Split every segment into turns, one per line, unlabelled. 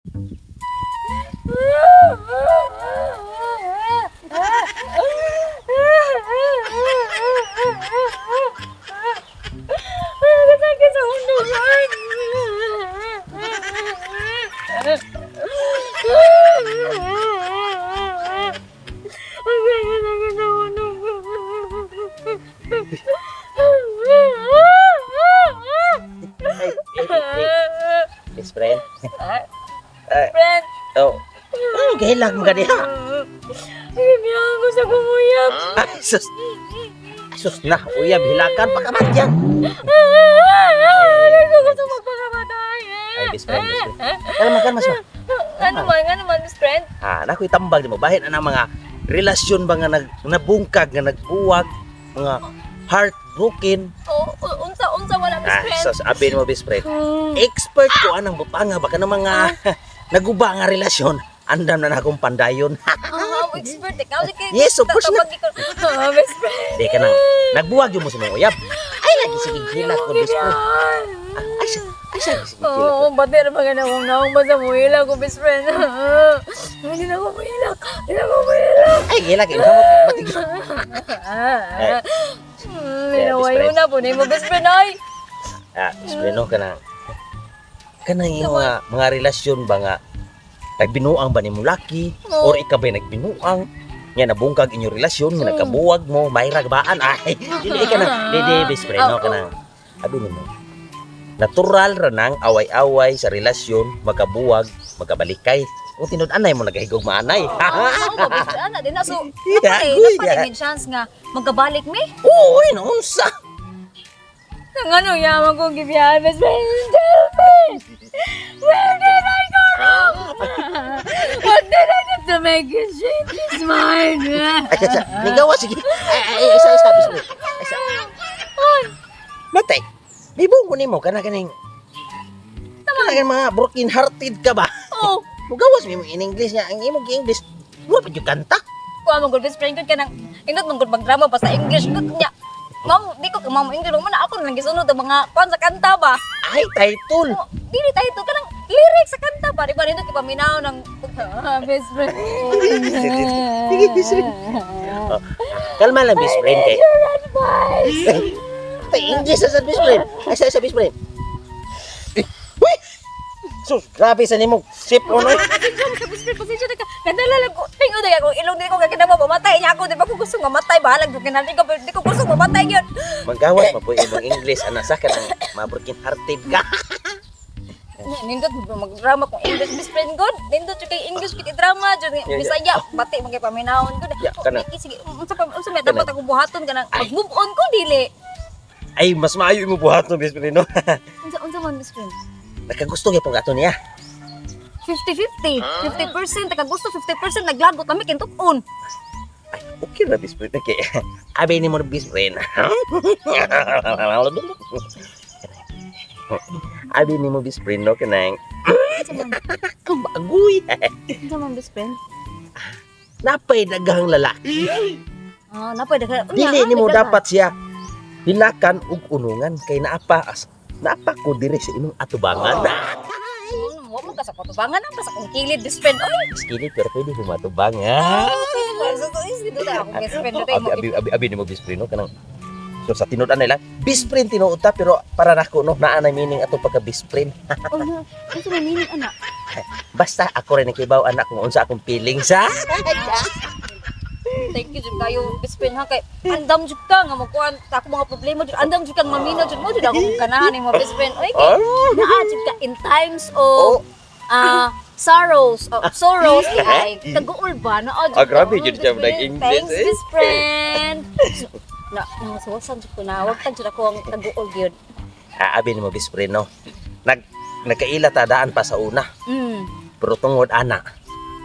Sakit sa ulo, Lord.
Best friend.
Friend,
Oh. Kahilag mo ka diha.
bibiyaan ko sa kumuyap.
Ay, sus. Sus na, uyab, hilakan pa ka man dyan.
Hindi ko gusto magpakamatay.
Ay, best friend, best friend. Kalma, sma.
Ano man, best friend?
Nakoy tambag di mo. Bahin na mga relasyon ba nga nabungkag, nga nagbuwag, mga heartbroken.
Unsa wala, best friend.
Sus, abin mo, best friend. Expert ko anang butanga, baka ng mga naguba nga relasyon. Andam na akong pandayon.
Expert, ikaw si Kate.
Yes, of course na.
Best friend.
Di ka nang nagbuwag yung mo sa mga uyab. Ay, lagi sige hilak ko, best friend. Ay, sige hilak ko.
Ba't meron mga naong ba sa muhila ko, best friend? Hindi na ako muhilak.
Ay, hilak, ino mo batig.
Minawayo na po na mo, best friend, ay.
Best friend, no, kanang yung mga relasyon ba nga nagbinuang ba ni mo laki or ikaw ba'y nagbinuang nga nabungkag inyong relasyon nga nagkabuwag mo may ragbaan ay dili ka na dili best friend no kanang abi mo natural ra nang away-away sa relasyon magkabuwag magkabalikay kung tinud-anay mo nagahigog maanay
Ana din na so
Agoy,
dapat may chance nga magkabalik mi.
oo unsa
Nang ano yaman ko gibiyahan, best friend. Tell me, where did I go wrong? What did I do to make you change his mind?
ay nigawa sige ay isa best friend isa matay bibong ko nimo kaning mga broken hearted ka ba
Oh,
mugawas mo in English niya ang imong English mo pa yung kanta
kuha mo good best friend ko kanang indot mong good magdrama pa sa English good niya. Ma'am, di ko ma'am English man ako nang gisunod ang mga kwan sa kanta ba?
ay title
Oh, dili tayo to kanang lyrics sa kanta ba? Di ba nito kipaminaw ng best friend.
Sige, best friend. Kalma lang, best friend. Kay
Your advice.
English sa best friend. Ay, sa best friend. Uy! Sus, grabe sa nimo. Sip o no?
Pasensya na ka. Kadala lang ko. Tingod na ako. Ilong din ko kakita mo. Mamatay niya ako. Di ba ko gusto mamatay? Bahalag yung kinali ko. Di ko gusto mamatay yun.
Magawas mo po imong English. Anak sa ka ng mabroken hearted ka.
Nindot mag-drama kong English best friend ko. Nindot yung kay English kiti drama. Bisaya. Bati mga paminahon ko.
Kana.
Sige. Unsa may dapat akong buhaton ka na. Mag-move on ko dili.
Ay, mas maayo mo buhat no, best friend, no?
Unsa man best friend?
Nakagusto niya pong ato niya.
50-50. 50%. Gusto 50%. Naglagot kami kintukon.
Ay, okay na, best friend. Okay. Abi ni mo na, best friend. Abi ni mo, best friend, no? Kanang,
Unsa man?
bagoy.
Unsa man best friend?
Napay daghang lalaki.
Napay ka.
Dili ni mo dapat siya hilakan ug unungan kay naapa ko diri sa imong atubangan.
Wa mo ka sa patubangan ang sa kong kilid best friend. Oy.
Skili pero pwede mo matubangan.
Dito na ako best friend dito mo.
Abi ni mo best friend no kanang so sa tinud-an nila best friend tinuod ta pero para nako no naa na meaning ato pagka best friend.
Ano may meaning anak?
Basta ako rin nakibaw anak kung unsa akong feelings ha.
Thank you jud kayo best friend ha kay andam jud ka nga magkuan ta ako mga problema jud andam jud kang maminaw jud mo jud ako ganahan ni mo best friend. Oy kay naa jud ka in times of sorrows ay taguol ba na
grabe jud siya nag-English.
Thanks best friend. Nasawasan jud ko na wag tag jud ako ang taguol gyud.
Abi ni mo best friend no. Nagkaila ta daan pa sa una. Pero tungod ana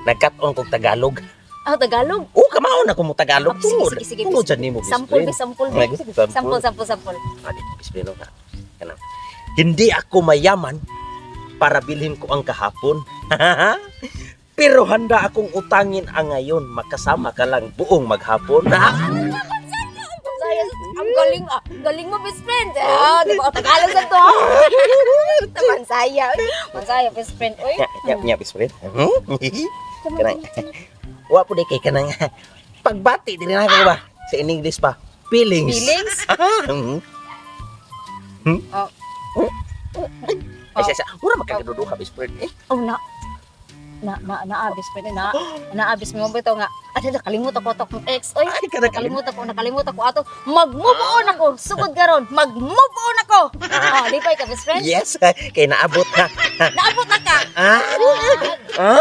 nagkat-on kog Tagalog.
Tagalog?
Oo, kamaon ako mo Tagalog.
Sige.
Tungod dyan ni mo,
Sampul.
Sampul.
Sampul.
Hindi ako mayaman para bilhin ko ang kahapon. Pero handa akong utangin ang ngayon. Makasama ka lang buong maghapon.
Ang galing mo best friend. Di ba Tagalog na to? Mansaya best friend. Oy,
Nya best friend. Kanang wa po di kay kanang pagbati diri na ko ba sa in English pa. Feelings.
Feelings? Oh.
Ay siya, mura magkagaduduha best friend.
Oh, naabis pa na naabis mo ba ito nga nakalimutan ko ato kong ex oy
Ay, kada
nakalimutan ko ato mag-move on ako sugod karon mag-move on ako di pa ka best friend
Yes, kay naabot na.
naabot na ka
Ah.